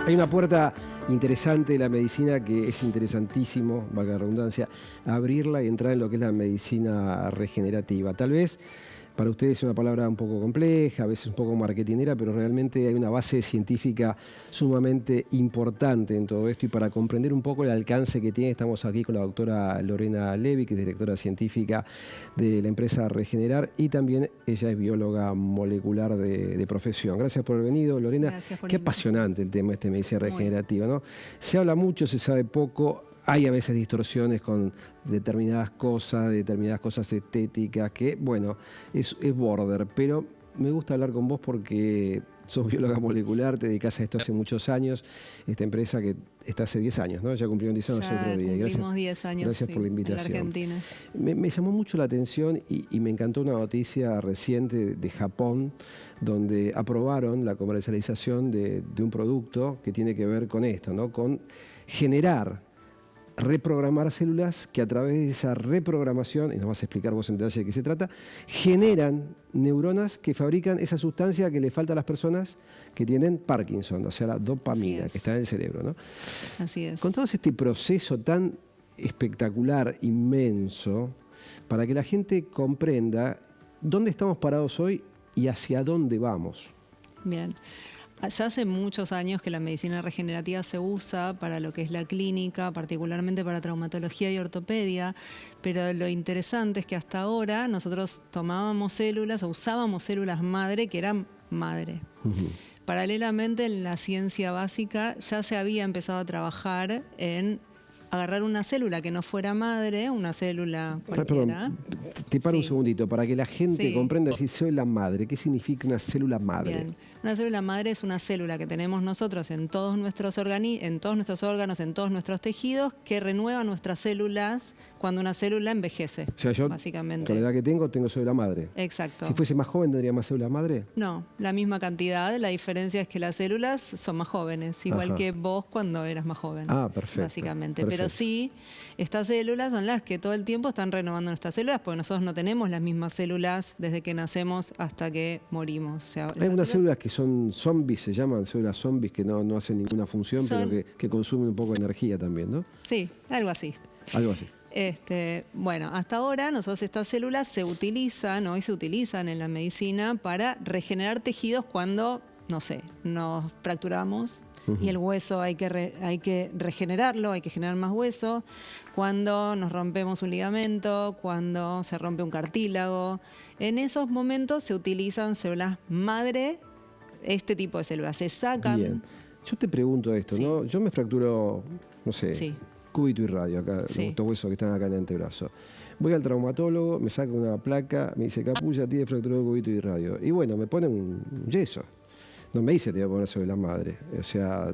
Hay una puerta interesante de la medicina que es interesantísimo, valga la redundancia, abrirla y entrar en lo que es la medicina regenerativa. Tal vez para ustedes es una palabra un poco compleja, a veces un poco marketinera, pero realmente hay una base científica sumamente importante en todo esto. Y para comprender un poco el alcance que tiene, estamos aquí con la doctora Lorena Levy, que es directora científica de la empresa Regenerar, y también ella es bióloga molecular de profesión. Gracias por haber venido, Lorena. Gracias por Qué la invitación. apasionante el tema de medicina regenerativa, ¿no? Se habla mucho, se sabe poco. Hay a veces distorsiones con determinadas cosas estéticas, que, bueno, es border, pero me gusta hablar con vos porque sos bióloga molecular, te dedicás a esto hace muchos años, esta empresa que está hace 10 años, ¿no? Ya cumplieron 10 años el otro día. Cumplimos 10 años, gracias por la invitación. en la Argentina. Me llamó mucho la atención y me encantó una noticia reciente de Japón, donde aprobaron la comercialización de un producto que tiene que ver con esto, ¿no? Con reprogramar células que a través de esa reprogramación, y nos vas a explicar vos en detalle de qué se trata, generan neuronas que fabrican esa sustancia que le falta a las personas que tienen Parkinson, o sea, la dopamina que está en el cerebro, ¿no? Así es. Contanos este proceso tan espectacular, inmenso, para que la gente comprenda dónde estamos parados hoy y hacia dónde vamos. Bien. Ya hace muchos años que la medicina regenerativa se usa para lo que es la clínica, particularmente para traumatología y ortopedia, pero lo interesante es que hasta ahora nosotros tomábamos células o usábamos células madre que eran madre. Paralelamente, en la ciencia básica ya se había empezado a trabajar en agarrar una célula que no fuera madre, una célula cualquiera. Perdón, te paro un segundito, para que la gente comprenda si soy la madre, ¿qué significa una célula madre? Bien. Una célula madre es una célula que tenemos nosotros en todos nuestros órganos, en todos nuestros tejidos, que renueva nuestras células cuando una célula envejece, O sea, yo, básicamente. con la edad que tengo célula madre. Exacto. Si fuese más joven, ¿tendría más célula madre? No, la misma cantidad. La diferencia es que las células son más jóvenes, igual que vos cuando eras más joven. Ah, perfecto. Básicamente. Perfecto. Pero sí, estas células son las que todo el tiempo están renovando nuestras células, porque nosotros no tenemos las mismas células desde que nacemos hasta que morimos. O sea, hay unas células que son zombies, se llaman células zombies, que no hacen ninguna función, pero que consumen un poco de energía también, ¿no? Sí, algo así. Algo así. Bueno, hasta ahora nosotros estas células se utilizan en la medicina para regenerar tejidos cuando, no sé, nos fracturamos y el hueso hay que regenerarlo, hay que generar más hueso, cuando nos rompemos un ligamento, cuando se rompe un cartílago. En esos momentos se utilizan células madre, este tipo de células. Se sacan... Bien. Yo te pregunto esto, ¿no? Yo me fracturo, no sé, cúbito y radio, acá, estos huesos que están acá en el antebrazo. Voy al traumatólogo, me saca una placa, me dice, Capulla, tiene fractura de cúbito y radio. Y bueno, me ponen un yeso. No me dice te voy a poner sobre la madre. O sea,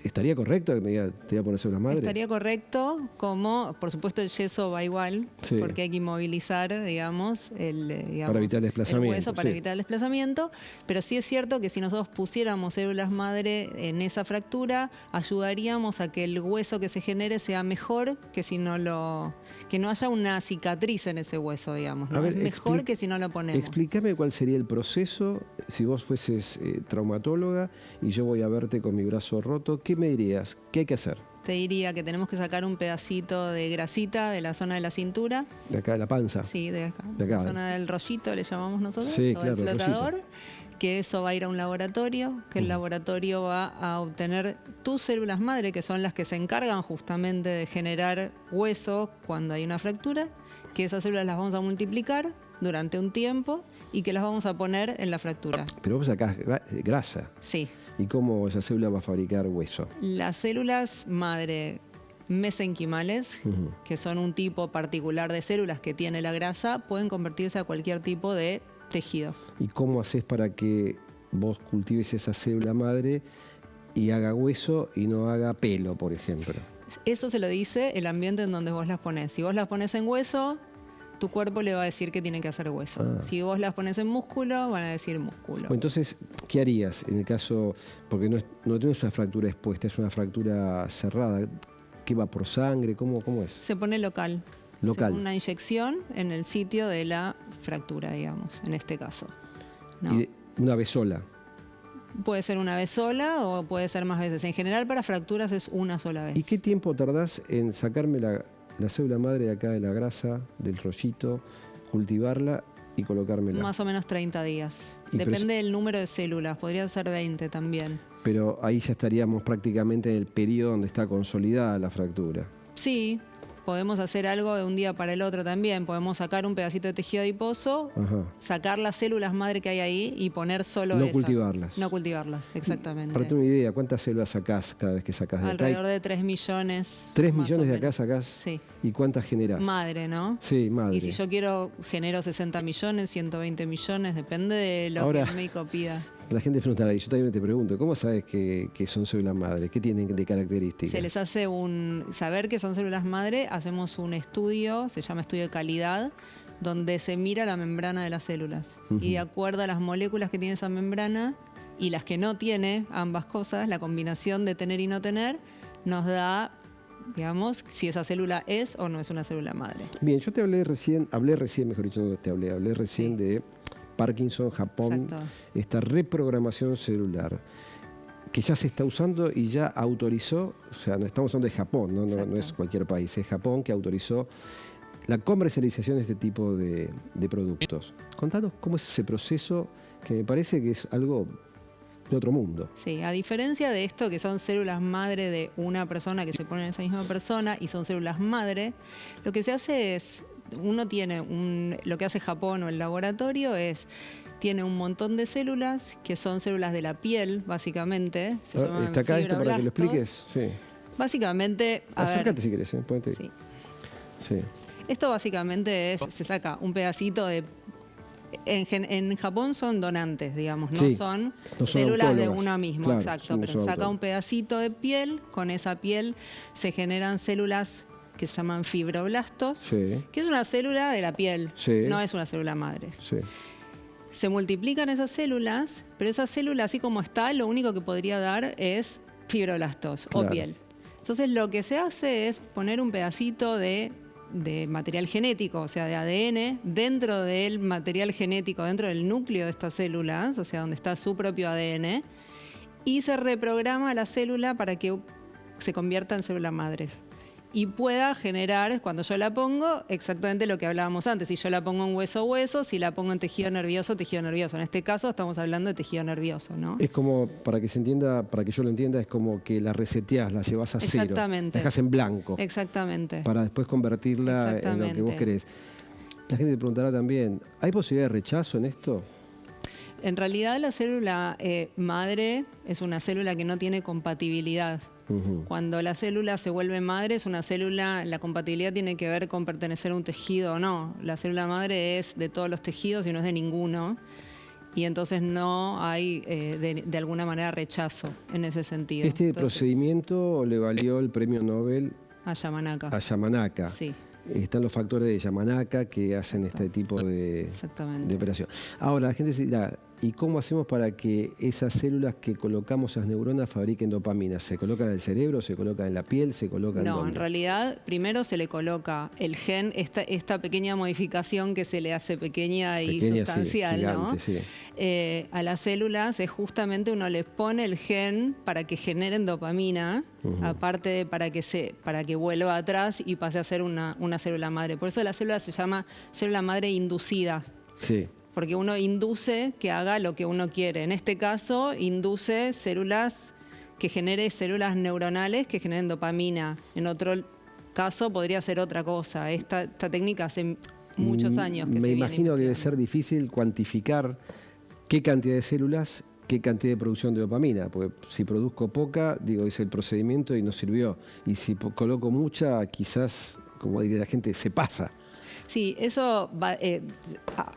¿estaría correcto que me diga te voy a poner sobre la madre? Estaría correcto, como por supuesto el yeso va igual, porque hay que inmovilizar, digamos, para evitar el desplazamiento. El hueso para evitar el desplazamiento. Pero sí es cierto que si nosotros pusiéramos células madre en esa fractura, ayudaríamos a que el hueso que se genere sea mejor que si no que no haya una cicatriz en ese hueso, digamos, ¿no? A ver, es mejor que si no lo ponemos. Explícame cuál sería el proceso si vos fueses traumatóloga y yo voy a verte con mi brazo roto. ¿Qué me dirías? ¿Qué hay que hacer? Te diría que tenemos que sacar un pedacito de grasita de la zona de la cintura. ¿De acá de la panza? Sí, de acá. De la zona del rollito le llamamos nosotros, sí, o claro, del flotador. Que eso va a ir a un laboratorio, que el laboratorio va a obtener tus células madre, que son las que se encargan justamente de generar hueso cuando hay una fractura, que esas células las vamos a multiplicar durante un tiempo y que las vamos a poner en la fractura. Pero vos sacás grasa. Sí. ¿Y cómo esa célula va a fabricar hueso? Las células madre mesenquimales, que son un tipo particular de células que tiene la grasa, pueden convertirse a cualquier tipo de tejido. ¿Y cómo haces para que vos cultives esa célula madre y haga hueso y no haga pelo, por ejemplo? Eso se lo dice el ambiente en donde vos las ponés. Si vos las pones en hueso, tu cuerpo le va a decir que tiene que hacer hueso. Si vos las pones en músculo, van a decir músculo. Entonces, ¿qué harías en el caso? Porque no es una fractura expuesta, es una fractura cerrada. ¿Qué va por sangre? ¿Cómo es? Se pone local. Se pone una inyección en el sitio de la fractura, digamos, en este caso. ¿No? ¿Y una vez sola? Puede ser una vez sola o puede ser más veces. En general para fracturas es una sola vez. ¿Y qué tiempo tardás en sacarme la célula madre de acá de la grasa, del rollito, cultivarla y colocármela? Más o menos 30 días. Y Depende del número de células, podría ser 20 también. Pero ahí ya estaríamos prácticamente en el periodo donde está consolidada la fractura. Sí, podemos hacer algo de un día para el otro también. Podemos sacar un pedacito de tejido adiposo, Ajá. sacar las células madre que hay ahí y poner solo No esas. cultivarlas. No cultivarlas, exactamente. Para tener una idea, ¿cuántas células sacás cada vez que sacás de acá? Alrededor de 3 millones. 3 más millones o de acá menos. sacás. Sí. ¿Y cuántas generás? Madre, ¿no? Sí, madre. Y si yo quiero, genero 60 millones, 120 millones, depende de lo que el médico pida. La gente preguntará, y yo también te pregunto, ¿cómo sabes que son células madre? ¿Qué tienen de características? Se les hace saber que son células madre, hacemos un estudio, se llama estudio de calidad, donde se mira la membrana de las células. Y de acuerdo a las moléculas que tiene esa membrana y las que no tiene, ambas cosas, la combinación de tener y no tener, nos da, digamos, si esa célula es o no es una célula madre. Bien, yo hablé recién, mejor dicho, no te hablé recién Sí. de Parkinson, Japón, Exacto. esta reprogramación celular que ya se está usando y ya autorizó, o sea, no estamos hablando de Japón, no es cualquier país, es Japón que autorizó la comercialización de este tipo de productos. Contanos cómo es ese proceso, que me parece que es algo de otro mundo. Sí, a diferencia de esto, que son células madre de una persona que se ponen en esa misma persona y son células madre, lo que se hace es, uno tiene lo que hace Japón o el laboratorio tiene un montón de células que son células de la piel, básicamente. Se llaman ¿Está acá esto para que lo expliques? Sí. Básicamente, Acércate si querés, ponete. Sí. Sí. Esto básicamente se saca un pedacito de... En Japón son donantes, digamos, Sí, son no son células de autólogas. uno mismo, Claro, exacto. no Pero son saca autólogas. un pedacito de piel, con esa piel se generan células que se llaman fibroblastos, Sí. que es una célula de la piel, Sí. no es una célula madre. Sí. Se multiplican esas células, pero esa célula así como está, lo único que podría dar es fibroblastos Claro. o piel. Entonces lo que se hace es poner un pedacito de material genético, o sea, de ADN, dentro del material genético, dentro del núcleo de estas células, o sea, donde está su propio ADN, y se reprograma la célula para que se convierta en célula madre. Y pueda generar, cuando yo la pongo, exactamente lo que hablábamos antes. Si yo la pongo en hueso, si la pongo en tejido nervioso. En este caso estamos hablando de tejido nervioso, ¿no? Es como, para que se entienda, para que yo lo entienda, es como que la reseteás, la llevas a cero. Exactamente. La dejás en blanco. Exactamente. Para después convertirla en lo que vos Exactamente. querés. La gente te preguntará también, ¿hay posibilidad de rechazo en esto? En realidad la célula madre es una célula que no tiene compatibilidad. Ujú. Cuando la célula se vuelve madre, es una célula, la compatibilidad tiene que ver con pertenecer a un tejido o no. La célula madre es de todos los tejidos y no es de ninguno. Y entonces no hay de alguna manera rechazo en ese sentido. Este Entonces, procedimiento le valió el premio Nobel a Yamanaka. a Yamanaka. Sí, Están los factores de Yamanaka que hacen este tipo de exactamente. operación. Ahora, la gente se dirá, ¿y cómo hacemos para que esas células que colocamos, esas neuronas, fabriquen dopamina? ¿Se colocan en el cerebro? ¿Se colocan en la piel? ¿Se colocan No, dónde? en realidad primero se le coloca el gen, esta pequeña modificación que se le hace pequeña y Pequeña, sí, sustancial, ¿no? gigante, sí. A las células es justamente uno les pone el gen para que generen dopamina, aparte de para que vuelva atrás y pase a ser una célula madre. Por eso la célula se llama célula madre inducida. Sí. Porque uno induce que haga lo que uno quiere. En este caso, induce células que genere células neuronales que generen dopamina. En otro caso, podría ser otra cosa. Esta técnica hace muchos años que se Me viene imagino que debe investigando. ser difícil cuantificar qué cantidad de células, qué cantidad de producción de dopamina. Porque si produzco poca, digo, hice el procedimiento y no sirvió. Y si coloco mucha, quizás, como diría la gente, se pasa. Sí, eso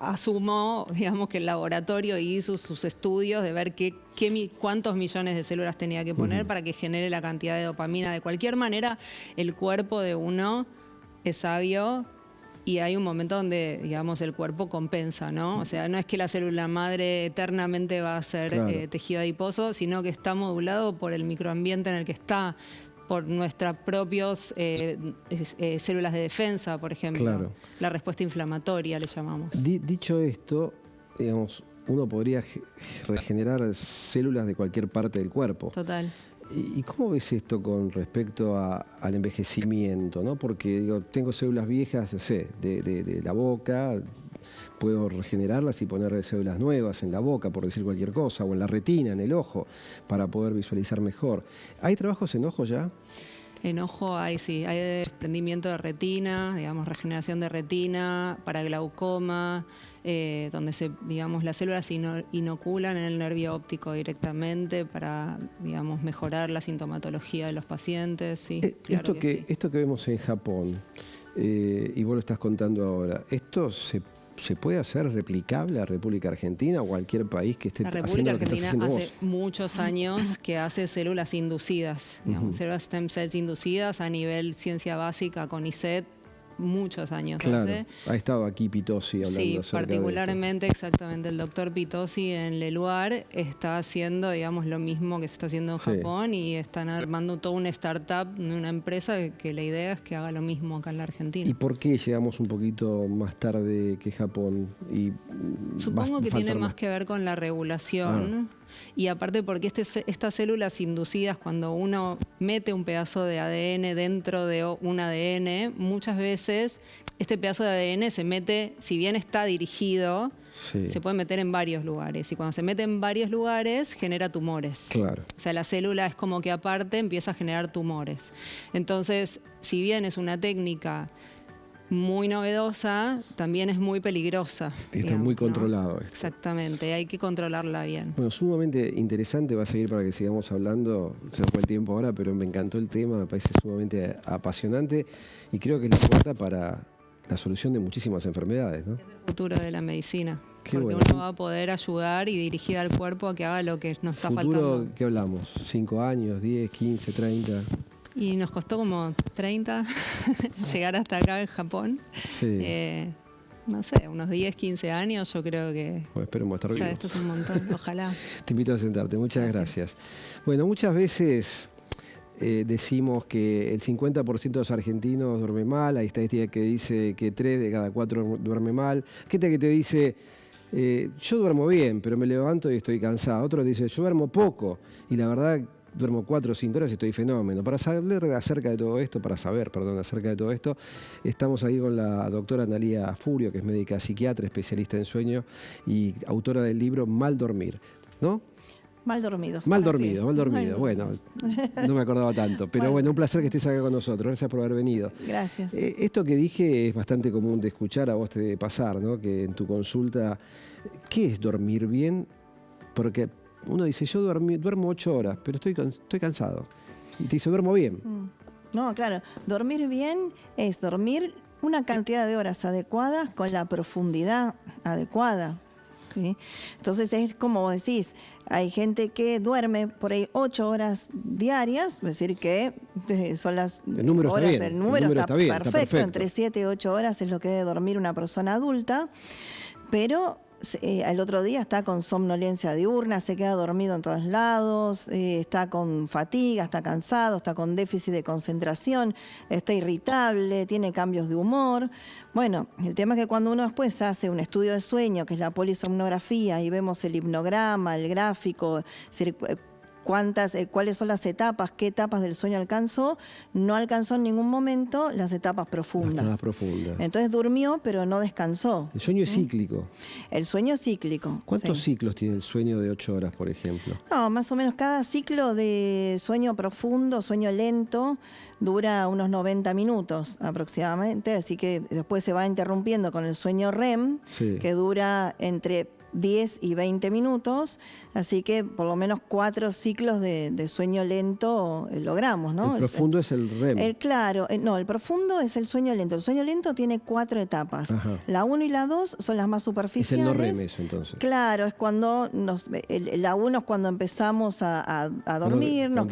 asumo, digamos, que el laboratorio hizo sus estudios de ver cuántos millones de células tenía que poner para que genere la cantidad de dopamina. De cualquier manera, el cuerpo de uno es sabio y hay un momento donde, digamos, el cuerpo compensa, ¿no? O sea, no es que la célula madre eternamente va a ser Claro. tejido adiposo, sino que está modulado por el microambiente en el que está, por nuestras propias células de defensa, por ejemplo. Claro. La respuesta inflamatoria le llamamos. Dicho esto, digamos, uno podría regenerar células de cualquier parte del cuerpo. Total. ¿Y cómo ves esto con respecto al envejecimiento, ¿no? Porque digo, tengo células viejas, no sé, de la boca, puedo regenerarlas y poner células nuevas en la boca, por decir cualquier cosa, o en la retina, en el ojo, para poder visualizar mejor. ¿Hay trabajos en ojo ya? En ojo hay, sí, hay desprendimiento de retina, digamos, regeneración de retina, para glaucoma, donde las células se inoculan en el nervio óptico directamente para, digamos, mejorar la sintomatología de los pacientes, sí, claro que sí. Esto que vemos en Japón, y vos lo estás contando ahora, ¿esto se puede hacer replicable a República Argentina o cualquier país que esté haciendo lo que estás haciendo vos? La República Argentina hace muchos años que hace células inducidas, digamos, células stem cells inducidas a nivel ciencia básica con ICET, muchos años. Claro, ha estado aquí Pitosi hablando sí, acerca particularmente, exactamente, el doctor Pitosi en Leluar está haciendo, digamos, lo mismo que se está haciendo en Japón y están armando toda una startup, una empresa que la idea es que haga lo mismo acá en la Argentina. ¿Y por qué llegamos un poquito más tarde que Japón? Supongo que tiene más que ver con la regulación. Y aparte porque estas células inducidas, cuando uno mete un pedazo de ADN dentro de un ADN, muchas veces este pedazo de ADN se mete, si bien está dirigido, se puede meter en varios lugares. Y cuando se mete en varios lugares, genera tumores. Claro. O sea, la célula es como que aparte empieza a generar tumores. Entonces, si bien es una técnica muy novedosa, también es muy peligrosa. Y está muy controlado. Esto. Exactamente, hay que controlarla bien. Bueno, sumamente interesante, va a seguir para que sigamos hablando, se nos fue el tiempo ahora, pero me encantó el tema, me parece sumamente apasionante y creo que es la puerta para la solución de muchísimas enfermedades, ¿no? Es el futuro de la medicina, Qué porque bueno. uno va a poder ayudar y dirigir al cuerpo a que haga lo que nos está faltando. ¿Qué hablamos? ¿5 años, 10, 15, 30? Y nos costó como 30 llegar hasta acá en Japón. Sí. No sé, unos 10, 15 años, yo creo que Bueno, esperemos estar vivos. Esto es un montón, ojalá. Te invito a sentarte, muchas gracias. Bueno, muchas veces decimos que el 50% de los argentinos duerme mal, hay estadística que dice que 3 de cada 4 duerme mal, gente que te dice, yo duermo bien, pero me levanto y estoy cansado, otro dice, yo duermo poco, y la verdad duermo 4 o 5 horas y estoy fenómeno. Para saber acerca de todo esto, estamos ahí con la doctora Analía Furio, que es médica psiquiatra, especialista en sueño y autora del libro Mal Dormir, ¿no? Mal dormidos. Mal dormido. Bueno, no me acordaba tanto, pero bueno, un placer que estés acá con nosotros. Gracias por haber venido. Gracias. Esto que dije es bastante común de escuchar, a vos te debe pasar, ¿no? Que en tu consulta, ¿qué es dormir bien? Porque uno dice, yo duermo 8 horas, pero estoy cansado. Y te dice, duermo bien. No, claro. Dormir bien es dormir una cantidad de horas adecuadas con la profundidad adecuada. ¿Sí? Entonces es como decís, hay gente que duerme por ahí 8 horas diarias, es decir que son las el número horas, está bien, el número está bien, perfecto, está perfecto, entre 7 y 8 horas es lo que debe dormir una persona adulta, pero al otro día está con somnolencia diurna, se queda dormido en todos lados, está con fatiga, está cansado, está con déficit de concentración, está irritable, tiene cambios de humor. Bueno, el tema es que cuando uno después hace un estudio de sueño, que es la polisomnografía, y vemos el hipnograma, el gráfico, es decir, cuáles son las etapas, qué etapas del sueño alcanzó, no alcanzó en ningún momento las etapas profundas. Las profundas. Entonces durmió, pero no descansó. El sueño es cíclico. El sueño es cíclico. ¿Cuántos ciclos tiene el sueño de 8 horas, por ejemplo? No, más o menos cada ciclo de sueño profundo, sueño lento, dura unos 90 minutos aproximadamente, así que después se va interrumpiendo con el sueño REM, que dura entre 10 y 20 minutos, así que por lo menos 4 ciclos de sueño lento logramos, ¿no? El profundo es el REM. El profundo es el sueño lento. El sueño lento tiene 4 etapas. Ajá. La 1 y la 2 son las más superficiales. Es el no REM eso, entonces. Claro, es cuando la 1 es cuando empezamos a dormirnos,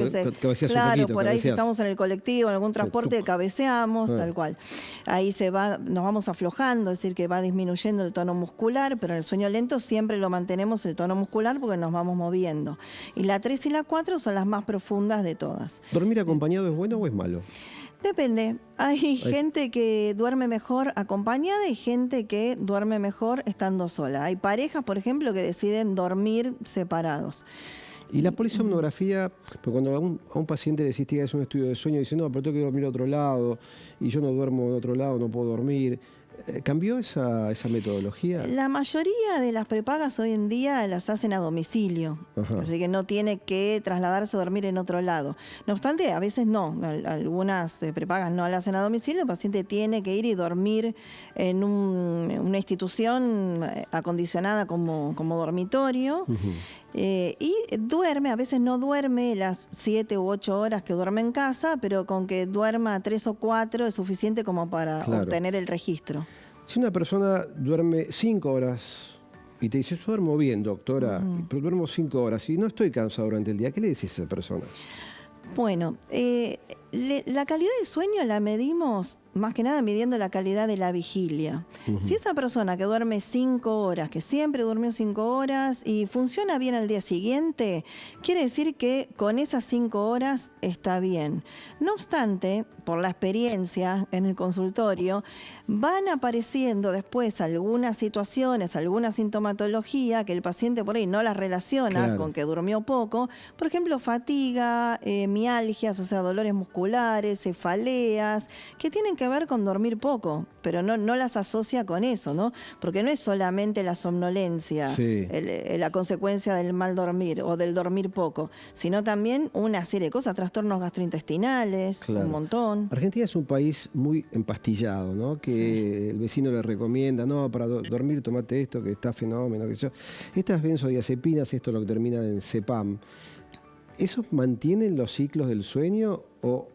claro, por ahí si estamos en el colectivo, en algún transporte, cabeceamos, tal cual. Ahí nos vamos aflojando, es decir, que va disminuyendo el tono muscular, pero en el sueño lento siempre lo mantenemos el tono muscular porque nos vamos moviendo. Y la 3 y la 4 son las más profundas de todas. ¿Dormir acompañado es bueno o es malo? Depende. Hay gente que duerme mejor acompañada y gente que duerme mejor estando sola. Hay parejas, por ejemplo, que deciden dormir separados. Y la polisomnografía, porque cuando a un paciente decís que es un estudio de sueño, dice, no, pero tengo que dormir a otro lado, y yo no duermo en otro lado, no puedo dormir. ¿Cambió esa metodología? La mayoría de las prepagas hoy en día las hacen a domicilio, Ajá. así que no tiene que trasladarse a dormir en otro lado. No obstante, a veces no, algunas prepagas no las hacen a domicilio, el paciente tiene que ir y dormir en una institución acondicionada como dormitorio. Y duerme, a veces no duerme las 7 u 8 horas que duerme en casa, pero con que duerma 3 o 4 es suficiente como para obtener el registro. Si una persona duerme 5 horas y te dice, yo duermo bien, doctora, pero duermo 5 horas y no estoy cansado durante el día, ¿qué le decís a esa persona? Bueno, la calidad de sueño la medimos más que nada midiendo la calidad de la vigilia. Si esa persona que duerme 5 horas, que siempre durmió 5 horas y funciona bien al día siguiente, quiere decir que con esas 5 horas está bien. No obstante, por la experiencia en el consultorio, van apareciendo después algunas situaciones, alguna sintomatología que el paciente por ahí no las relaciona con que durmió poco. Por ejemplo, fatiga, mialgias, o sea, dolores musculares, cefaleas, que tienen que ver con dormir poco, pero no las asocia con eso, ¿no? Porque no es solamente la somnolencia, la consecuencia del mal dormir o del dormir poco, sino también una serie de cosas, trastornos gastrointestinales, un montón. Argentina es un país muy empastillado, ¿no? Que el vecino le recomienda, no, para dormir tomate esto, que está fenómeno, que yo. Estas benzodiazepinas, esto es lo que termina en Cepam, ¿esos mantienen los ciclos del sueño o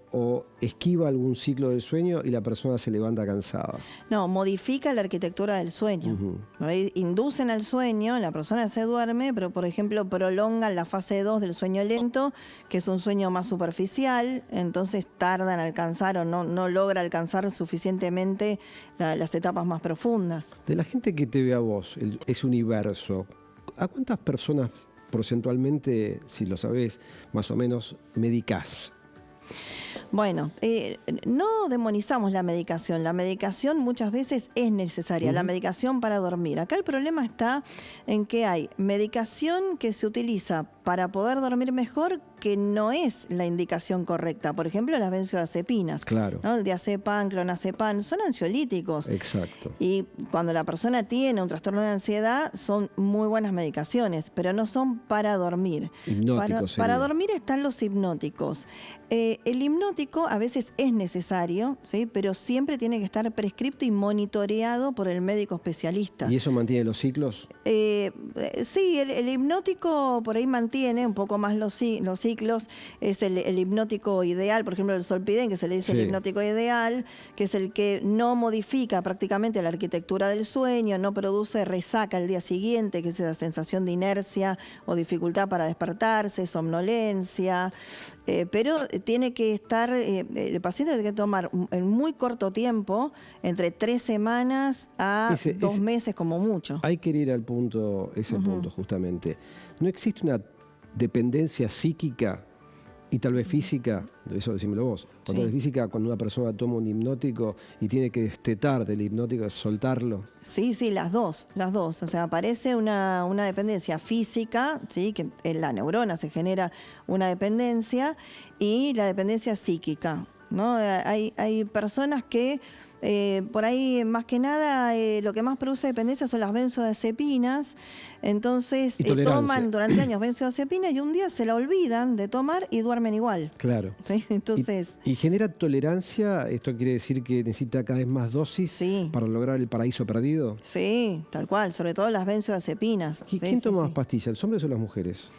esquiva algún ciclo del sueño y la persona se levanta cansada? No, modifica la arquitectura del sueño. Por ahí inducen al sueño, la persona se duerme, pero por ejemplo prolongan la fase 2 del sueño lento, que es un sueño más superficial, entonces tardan en alcanzar o no logra alcanzar suficientemente las etapas más profundas. De la gente que te ve a vos, ese universo, ¿a cuántas personas porcentualmente, si lo sabés, más o menos, medicás? Bueno, no demonizamos la medicación. La medicación muchas veces es necesaria, la medicación para dormir. Acá el problema está en que hay medicación que se utiliza para poder dormir mejor, que no es la indicación correcta. Por ejemplo, las benzodiazepinas. Claro. ¿No? El diazepam, clonazepam, son ansiolíticos. Exacto. Y cuando la persona tiene un trastorno de ansiedad, son muy buenas medicaciones, pero no son para dormir. Hipnóticos. Para dormir están los hipnóticos. El hipnótico a veces es necesario, ¿sí? Pero siempre tiene que estar prescripto y monitoreado por el médico especialista. ¿Y eso mantiene los ciclos? Sí, el hipnótico por ahí mantiene un poco más los ciclos. Es el hipnótico ideal, por ejemplo el Zolpidem, que se le dice el hipnótico ideal, que es el que no modifica prácticamente la arquitectura del sueño, no produce resaca al día siguiente, que es esa sensación de inercia o dificultad para despertarse, somnolencia. Pero tiene que estar, el paciente tiene que tomar en muy corto tiempo, entre 3 semanas a 2 meses como mucho. Hay que ir al punto, ese punto justamente. ¿No existe una dependencia psíquica y tal vez física? Eso decímelo vos. Tal vez física, cuando una persona toma un hipnótico y tiene que destetar del hipnótico, soltarlo. Sí, las dos. O sea, aparece una dependencia física, ¿sí? Que en la neurona se genera una dependencia, y la dependencia psíquica, ¿no? Hay personas que por ahí, más que nada, lo que más produce dependencia son las benzodiazepinas. Entonces, toman durante años benzodiazepinas y un día se la olvidan de tomar y duermen igual. Claro. ¿Sí? Entonces, ¿Y genera tolerancia? ¿Esto quiere decir que necesita cada vez más dosis para lograr el paraíso perdido? Sí, tal cual. Sobre todo las benzodiazepinas. ¿Quién toma más pastillas, los hombres o las mujeres?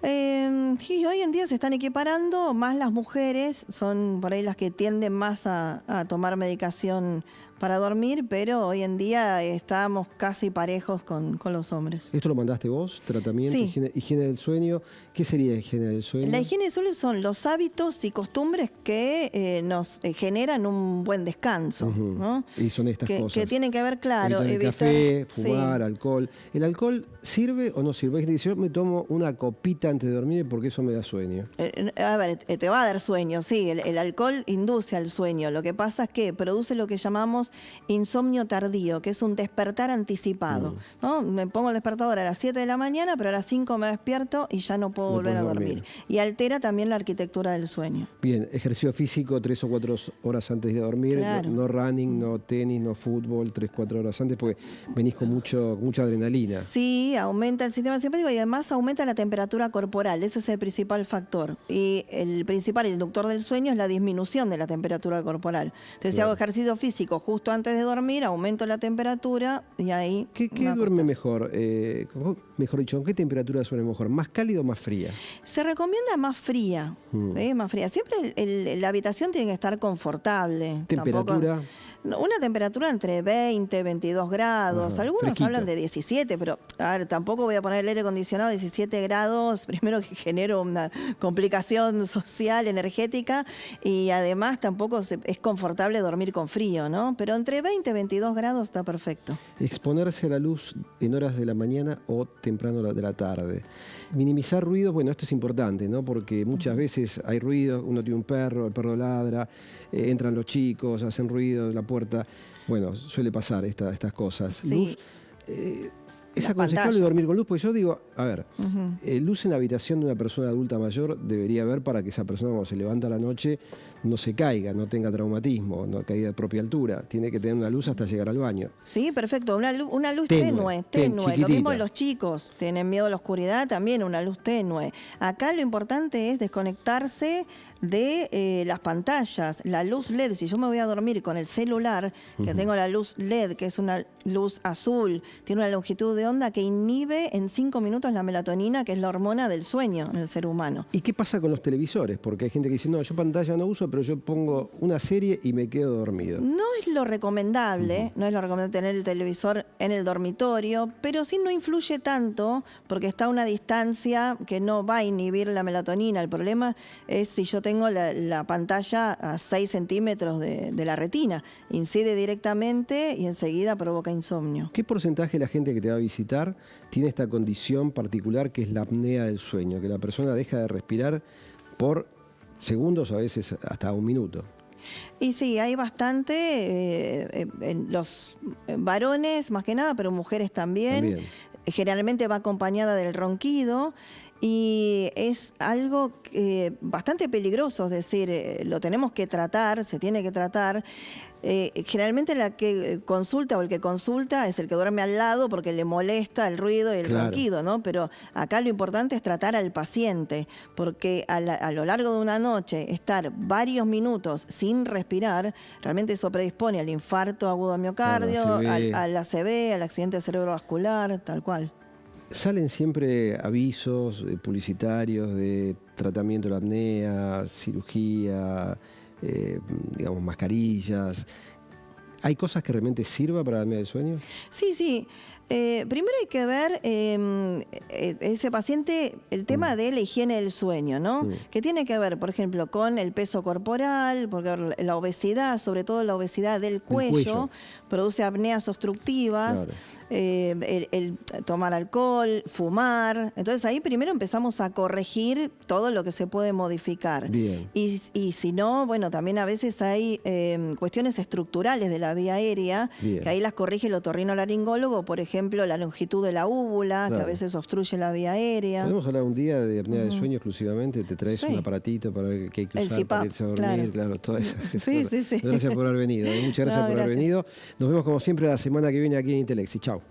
Y hoy en día se están equiparando, más las mujeres son por ahí las que tienden más a tomar medicación para dormir, pero hoy en día estamos casi parejos con los hombres. ¿Esto lo mandaste vos? ¿Tratamiento? Sí. Higiene del sueño? ¿Qué sería higiene del sueño? La higiene del sueño son los hábitos y costumbres que nos generan un buen descanso, ¿no? Y son estas cosas. Que tienen que ver, claro, evitar el evitar café, fumar, sí. alcohol. ¿El alcohol sirve o no sirve? Hay gente que dice, yo me tomo una copita antes de dormir porque eso me da sueño. A ver, te va a dar sueño, sí, el alcohol induce al sueño. Lo que pasa es que produce lo que llamamos insomnio tardío, que es un despertar anticipado, ¿no? Me pongo el despertador a las 7 de la mañana, pero a las 5 me despierto y ya no puedo volver a dormir. Y altera también la arquitectura del sueño. Bien, ejercicio físico 3 o 4 horas antes de ir a dormir, Claro. no running, no tenis, no fútbol, 3 o 4 horas antes, porque venís con mucha adrenalina. Sí, aumenta el sistema simpático y además aumenta la temperatura corporal, ese es el principal factor. Y el principal inductor del sueño es la disminución de la temperatura corporal. Entonces, si hago ejercicio físico justo antes de dormir, aumento la temperatura y ahí... ¿Qué duerme mejor? Mejor dicho, ¿con qué temperatura duerme mejor? ¿Más cálido o más fría? Se recomienda más fría, ¿sí? Más fría. Siempre la habitación tiene que estar confortable. ¿Temperatura? Una temperatura entre 20 y 22 grados. Ajá, Algunos fresquito. hablan de 17, pero a ver, tampoco voy a poner el aire acondicionado a 17 grados. Primero que genero una complicación social, energética, y además tampoco es confortable dormir con frío, ¿no? Pero entre 20 y 22 grados está perfecto. Exponerse a la luz en horas de la mañana o temprano de la tarde. Minimizar ruidos, bueno, esto es importante, ¿no? Porque muchas veces hay ruido, uno tiene un perro, el perro ladra, entran los chicos, hacen ruido, la puerta. Bueno, suele pasar estas cosas. Sí. Luz, es aconsejable dormir con luz, porque yo digo, a ver, luz en la habitación de una persona adulta mayor debería haber para que esa persona cuando se levanta a la noche no se caiga, no tenga traumatismo, no caiga de propia altura. Tiene que tener una luz hasta llegar al baño. Sí, perfecto. Una luz Tenue, tenue. Lo mismo chiquitita. los chicos tienen miedo a la oscuridad, también una luz tenue. Acá lo importante es desconectarse de las pantallas, la luz LED. Si yo me voy a dormir con el celular, que tengo la luz LED, que es una luz azul, tiene una longitud de onda que inhibe en 5 minutos la melatonina, que es la hormona del sueño en el ser humano. ¿Y qué pasa con los televisores? Porque hay gente que dice, no, yo pantalla no uso, pero yo pongo una serie y me quedo dormido. No es lo recomendable, no es lo recomendable tener el televisor en el dormitorio, pero sí no influye tanto porque está a una distancia que no va a inhibir la melatonina. El problema es si yo tengo la pantalla a 6 centímetros de la retina. Incide directamente y enseguida provoca insomnio. ¿Qué porcentaje de la gente que te va a visitar tiene esta condición particular que es la apnea del sueño? Que la persona deja de respirar por segundos, a veces hasta un minuto. Y sí, hay bastante, en los varones más que nada, pero mujeres también. Generalmente va acompañada del ronquido y es algo bastante peligroso, es decir, lo tenemos que tratar, se tiene que tratar. Generalmente la que consulta o el que consulta es el que duerme al lado porque le molesta el ruido y el ronquido, ¿no? Pero acá lo importante es tratar al paciente, porque a lo largo de una noche estar varios minutos sin respirar, realmente eso predispone al infarto agudo de miocardio, al ACV, al accidente cerebrovascular, tal cual. Salen siempre avisos publicitarios de tratamiento de la apnea, cirugía, digamos, mascarillas. ¿Hay cosas que realmente sirvan para la apnea del sueño? Sí, sí. Primero hay que ver ese paciente, el tema de la higiene del sueño, ¿no? Que tiene que ver, por ejemplo, con el peso corporal, porque la obesidad, sobre todo la obesidad del cuello. Produce apneas obstructivas, el tomar alcohol, fumar. Entonces ahí primero empezamos a corregir todo lo que se puede modificar. Bien. Y si no, bueno, también a veces hay cuestiones estructurales de la vía aérea, que ahí las corrige el otorrinolaringólogo, por ejemplo, la longitud de la úvula, que a veces obstruye la vía aérea. Podemos hablar un día de apnea del sueño exclusivamente, te traes un aparatito para ver qué hay que usar para irse a dormir, claro, todas esas. Sí. Gracias por haber venido, muchas gracias por haber venido. Nos vemos como siempre la semana que viene aquí en Intelexi. Chao.